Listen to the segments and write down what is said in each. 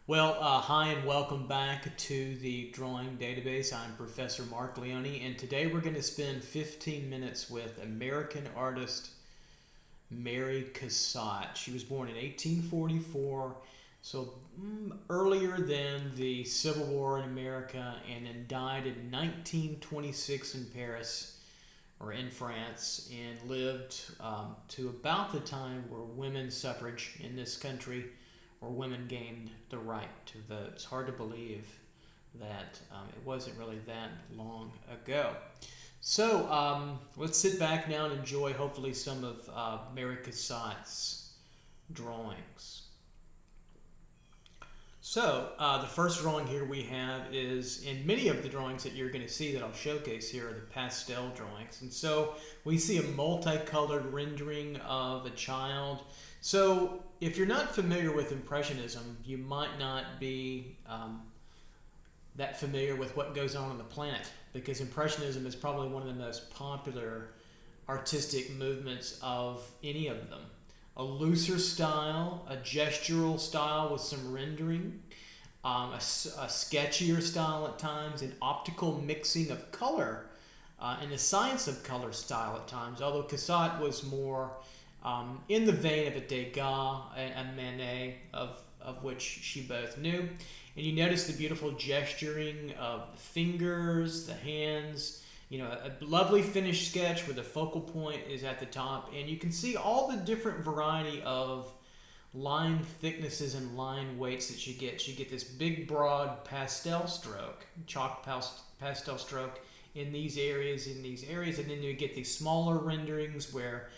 Hi and welcome back to the drawing database. I'm Professor Mark Leone, and today we're going to spend 15 minutes with American artist Mary Cassat. She was born in 1844, so earlier than the Civil War in America, and then died in 1926 in Paris or in France, and lived to about the time where women's suffrage in this country or women gained the right to vote. It's hard to believe that it wasn't really that long ago. So let's sit back now and enjoy hopefully some of Mary Cassat's drawings. So the first drawing here we have is, in many of the drawings that you're going to see that I'll showcase here are the pastel drawings. And so we see a multicolored rendering of a child. So if you're not familiar with Impressionism, you might not be that familiar with what goes on the planet, because Impressionism is probably one of the most popular artistic movements of any of them. A looser style, a gestural style with some rendering, a sketchier style at times, an optical mixing of color, and a science of color style at times, although Cassat was more in the vein of a Degas and Manet, of which she both knew. And you notice the beautiful gesturing of the fingers, the hands, a lovely finished sketch where the focal point is at the top, and you can see all the different variety of line thicknesses and line weights that you get. You get this big, broad pastel stroke, chalk pastel stroke in these areas, and then you get these smaller renderings where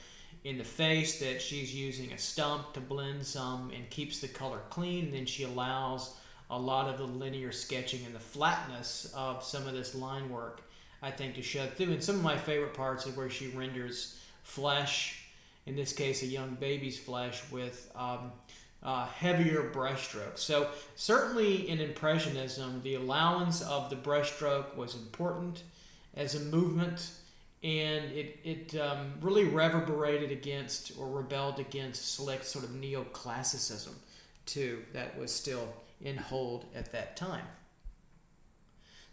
in the face that she's using a stump to blend some and keeps the color clean, and then she allows a lot of the linear sketching and the flatness of some of this line work, I think, to show through. And some of my favorite parts are where she renders flesh, in this case a young baby's flesh, with heavier brushstrokes. So certainly in Impressionism, the allowance of the brushstroke was important as a movement, and it really reverberated against or rebelled against slick sort of neoclassicism too, that was still in hold at that time.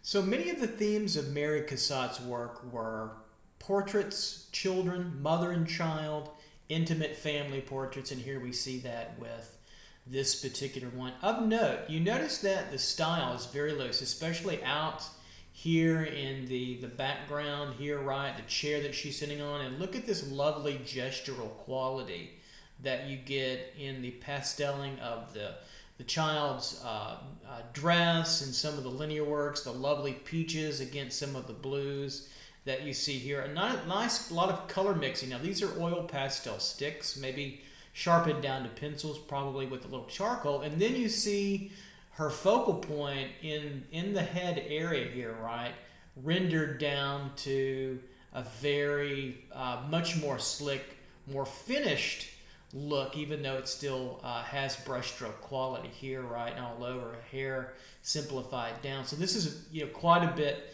So many of the themes of Mary Cassat's work were portraits, children, mother and child, intimate family portraits, and here we see that with this particular one. Of note, you notice that the style is very loose, especially out here in the background here, right, the chair that she's sitting on, and look at this lovely gestural quality that you get in the pasteling of the child's dress and some of the linear works, the lovely peaches against some of the blues that you see here. A nice lot of color mixing. Now these are oil pastel sticks, maybe sharpened down to pencils, probably with a little charcoal. And then you see her focal point in the head area here, right, rendered down to a very much more slick, more finished look, even though it still has brushstroke quality here, right, and all over, hair simplified down. So this is quite a bit,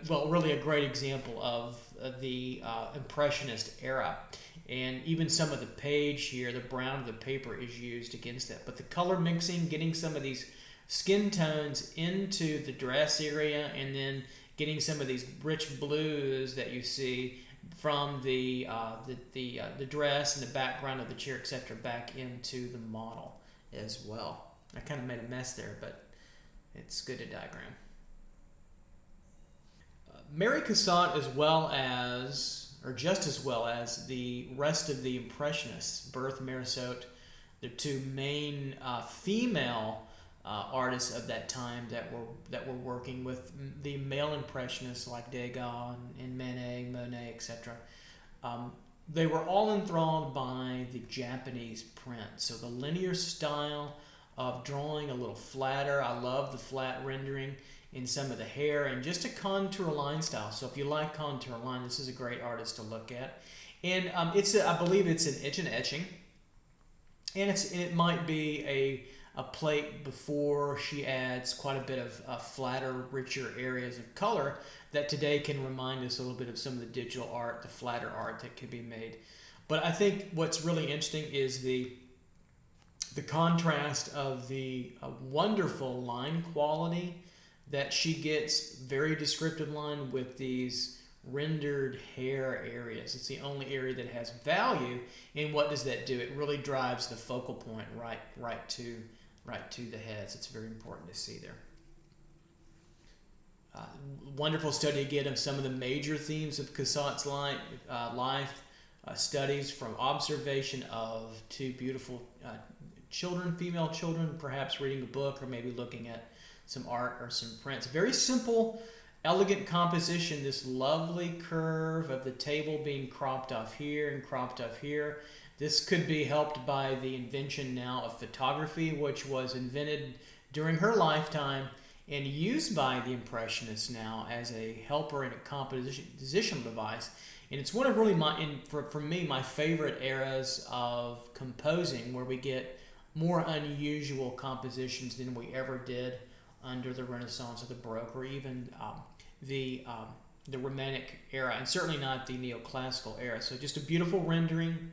really a great example of the Impressionist era. And even some of the page here, the brown of the paper is used against that. But the color mixing, getting some of these skin tones into the dress area, and then getting some of these rich blues that you see from the dress and the background of the chair, etc., back into the model as well. I kind of made a mess there, but it's good to diagram. Mary Cassat, as well as, or just as well as the rest of the Impressionists, Berthe Morisot, the two main female artists of that time that were working with the male Impressionists like Degas and Manet, Monet, etc. They were all enthralled by the Japanese print. So the linear style of drawing a little flatter. I love the flat rendering in some of the hair, and just a contour line style. So if you like contour line, this is a great artist to look at. And I believe it's an etching, and it might be a plate before she adds quite a bit of flatter, richer areas of color that today can remind us a little bit of some of the digital art, the flatter art that can be made. But I think what's really interesting is the The contrast of the wonderful line quality that she gets, very descriptive line with these rendered hair areas. It's the only area that has value. And what does that do? It really drives the focal point right to the heads. It's very important to see there. Wonderful study again of some of the major themes of Cassat's life. Studies from observation of two beautiful children, female children, perhaps reading a book or maybe looking at some art or some prints. Very simple, elegant composition. This lovely curve of the table being cropped off here and cropped off here. This could be helped by the invention now of photography, which was invented during her lifetime and used by the Impressionists now as a helper and a compositional device. And it's one of really for me, my favorite eras of composing, where we get more unusual compositions than we ever did under the Renaissance or the Baroque, or even the Romantic era, and certainly not the Neoclassical era. So just a beautiful rendering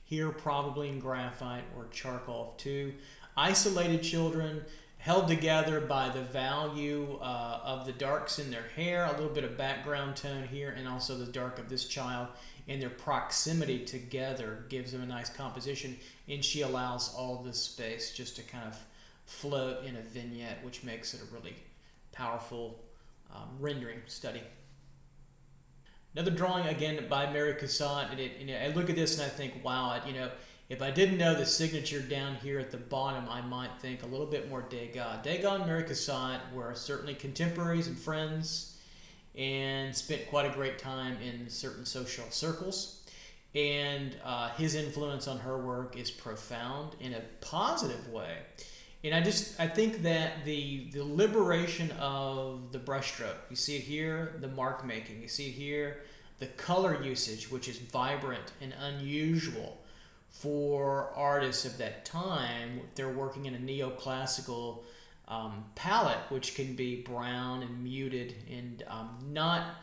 here, probably in graphite or charcoal. Two isolated children held together by the value of the darks in their hair, a little bit of background tone here, and also the dark of this child, and their proximity together gives them a nice composition, and she allows all this space just to kind of float in a vignette, which makes it a really powerful rendering study. Another drawing, again, by Mary Cassat, and I look at this and I think, wow, if I didn't know the signature down here at the bottom, I might think a little bit more Degas. Degas and Mary Cassat were certainly contemporaries and friends and spent quite a great time in certain social circles. And his influence on her work is profound in a positive way. And I think that the liberation of the brushstroke, you see it here, the mark making, you see it here, the color usage, which is vibrant and unusual for artists of that time. They're working in a neoclassical palette, which can be brown and muted and not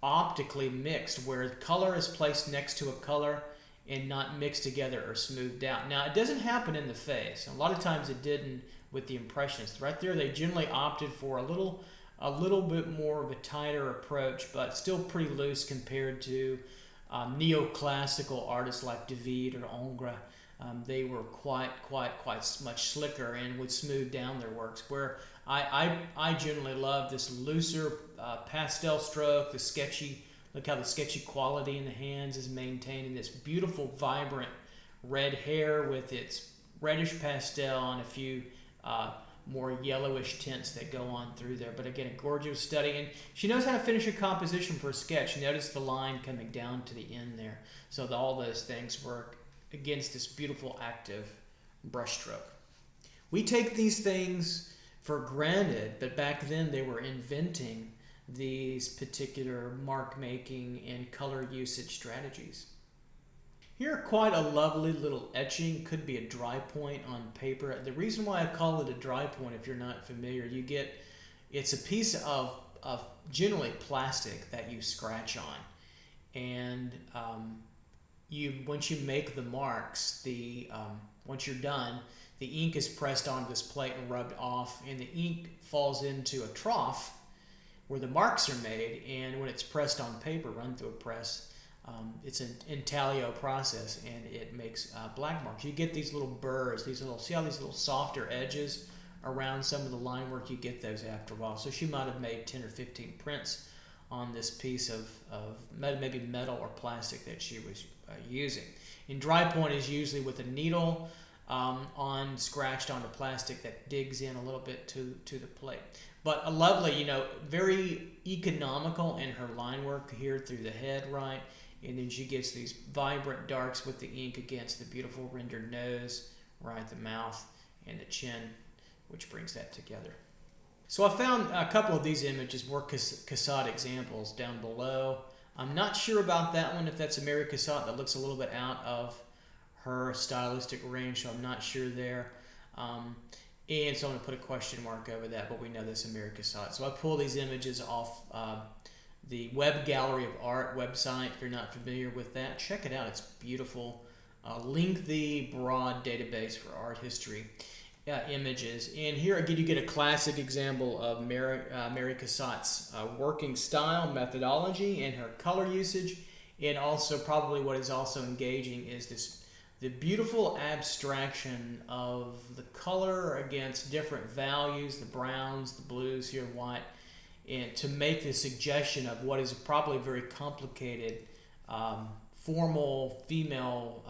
optically mixed, where color is placed next to a color and not mixed together or smoothed out. Now, it doesn't happen in the face. A lot of times it didn't with the Impressionists. Right there, they generally opted for a little bit more of a tighter approach, but still pretty loose compared to neoclassical artists like David or Ingres. They were quite much slicker and would smooth down their works, where I generally love this looser pastel stroke, the sketchy, look how the sketchy quality in the hands is maintained in this beautiful, vibrant red hair with its reddish pastel and a few more yellowish tints that go on through there. But again, a gorgeous study. And she knows how to finish a composition for a sketch. Notice the line coming down to the end there. So all those things work against this beautiful, active brushstroke. We take these things for granted, but back then they were inventing these particular mark making and color usage strategies. Here, quite a lovely little etching, could be a dry point on paper. The reason why I call it a dry point, if you're not familiar, it's a piece of generally plastic that you scratch on, and once you make the marks, once you're done, the ink is pressed onto this plate and rubbed off, and the ink falls into a trough where the marks are made, and when it's pressed on paper, run through a press, it's an intaglio process, and it makes black marks. You get these little burrs, see how these little softer edges around some of the line work? You get those after a while. So she might have made 10 or 15 prints on this piece of maybe metal or plastic that she was using. And dry point is usually with a needle scratched onto plastic that digs in a little bit to the plate. But a lovely, very economical in her line work here through the head, right? And then she gets these vibrant darks with the ink against the beautiful rendered nose, right, the mouth and the chin, which brings that together. So I found a couple of these images, more Cassat examples down below. I'm not sure about that one, if that's a Mary Cassat. That looks a little bit out of her stylistic range, so I'm not sure there. And so I'm going to put a question mark over that, but we know this is Mary Cassat. So I pull these images off the Web Gallery of Art website. If you're not familiar with that, check it out. It's beautiful lengthy, broad database for art history images. And here again, you get a classic example of Mary Cassat's working style, methodology, and her color usage. And also, probably what is also engaging is the beautiful abstraction of the color against different values, the browns, the blues here, white, and to make the suggestion of what is probably a very complicated formal female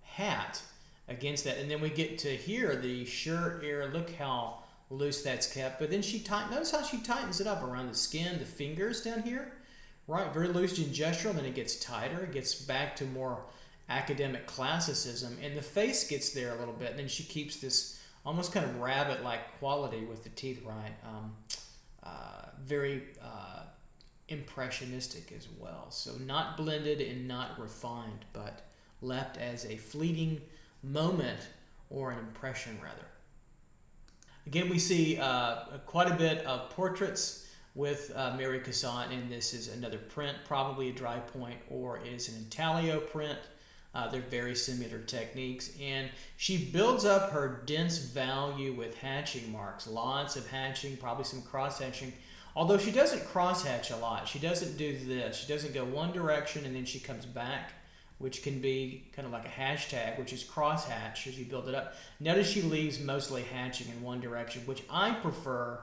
hat against that. And then we get to here, the shirt area, look how loose that's kept. But then notice how she tightens it up around the skin, the fingers down here, right? Very loose and gestural, then it gets tighter, it gets back to more academic classicism, and the face gets there a little bit, and then she keeps this almost kind of rabbit-like quality with the teeth, right? Very impressionistic as well. So not blended and not refined, but left as a fleeting moment or an impression, rather. Again, we see quite a bit of portraits with Mary Cassat, and this is another print, probably a dry point, or it is an intaglio print. They're very similar techniques, and she builds up her dense value with hatching marks. Lots of hatching, probably some cross hatching, although she doesn't cross hatch a lot. She doesn't do this. She doesn't go one direction and then she comes back, which can be kind of like a hashtag, which is cross hatch as you build it up. Notice she leaves mostly hatching in one direction, which I prefer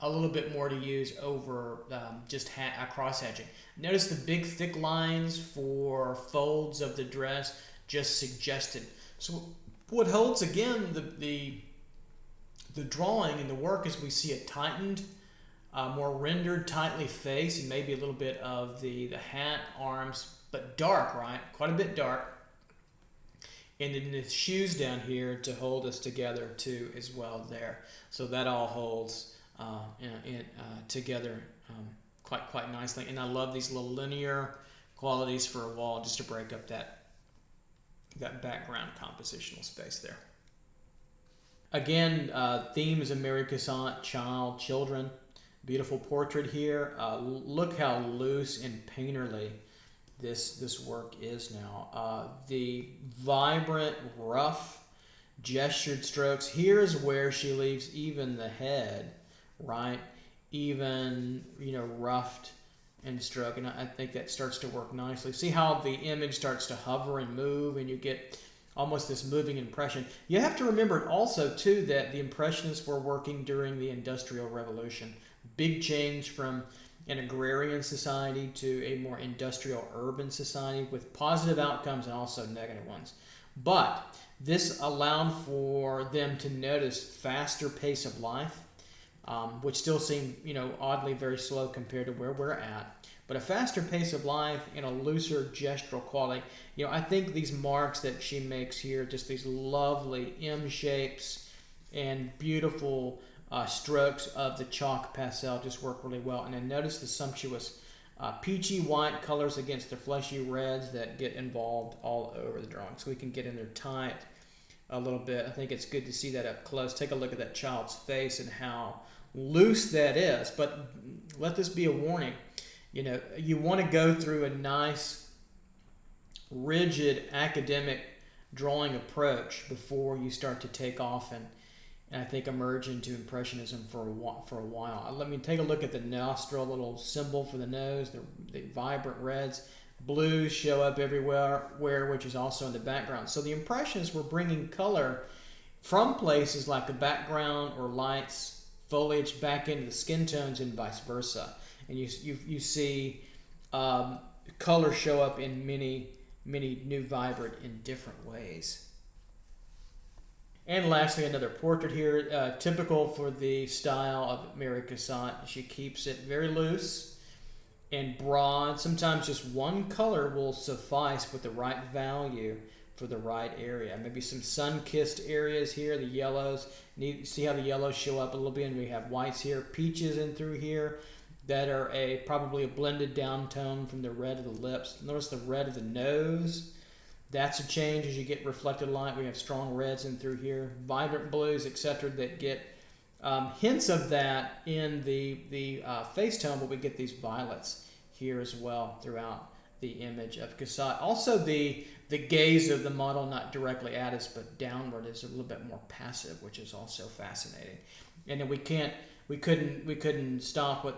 a little bit more to use over just cross hatching. Notice the big thick lines for folds of the dress just suggested. So what holds again the drawing and the work is we see a tightened, more rendered tightly face, and maybe a little bit of the hat, arms, but dark, right? Quite a bit dark. And then the shoes down here to hold us together too as well there. So that all holds together quite nicely. And I love these little linear qualities for a wall just to break up that background compositional space there. Again, themes of Mary Cassat, children. Beautiful portrait here. Look how loose and painterly this work is now. The vibrant, rough, gestured strokes. Here's where she leaves even the head, right? Even, roughed and stroked. And I think that starts to work nicely. See how the image starts to hover and move, and you get almost this moving impression. You have to remember also, too, that the Impressionists were working during the Industrial Revolution. Big change from an agrarian society to a more industrial urban society with positive outcomes and also negative ones. But this allowed for them to notice faster pace of life, which still seemed, oddly very slow compared to where we're at. But a faster pace of life and a looser gestural quality. I think these marks that she makes here, just these lovely M shapes and beautiful strokes of the chalk pastel just work really well. And then notice the sumptuous peachy white colors against the fleshy reds that get involved all over the drawing. So we can get in there tight a little bit. I think it's good to see that up close. Take a look at that child's face and how loose that is. But let this be a warning. You want to go through a nice, rigid academic drawing approach before you start to take off and I think emerge into Impressionism for a while. Let me take a look at the nostril, little symbol for the nose, the vibrant reds. Blues show up everywhere, which is also in the background. So the Impressionists were bringing color from places like the background or lights, foliage back into the skin tones and vice versa. And you see color show up in many new, vibrant, in different ways. And lastly, another portrait here, typical for the style of Mary Cassat. She keeps it very loose and broad. Sometimes just one color will suffice with the right value for the right area. Maybe some sun-kissed areas here, the yellows. See how the yellows show up a little bit, and we have whites here, peaches in through here that are probably a blended down tone from the red of the lips. Notice the red of the nose. That's a change as you get reflected light. We have strong reds in through here, vibrant blues, etc. that get hints of that in the face tone, but we get these violets here as well throughout the image of Cassat. Also, the the gaze of the model not directly at us but downward is a little bit more passive, which is also fascinating. And then we couldn't stop with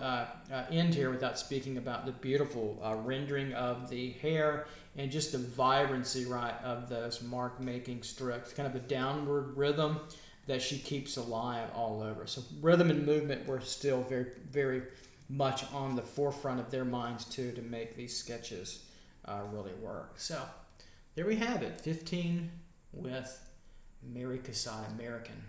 end here without speaking about the beautiful rendering of the hair and just the vibrancy, right, of those mark making strokes, kind of a downward rhythm that she keeps alive all over. So rhythm and movement were still very, very much on the forefront of their minds too, to make these sketches really work. So there we have it, 15 with Mary Cassat, American.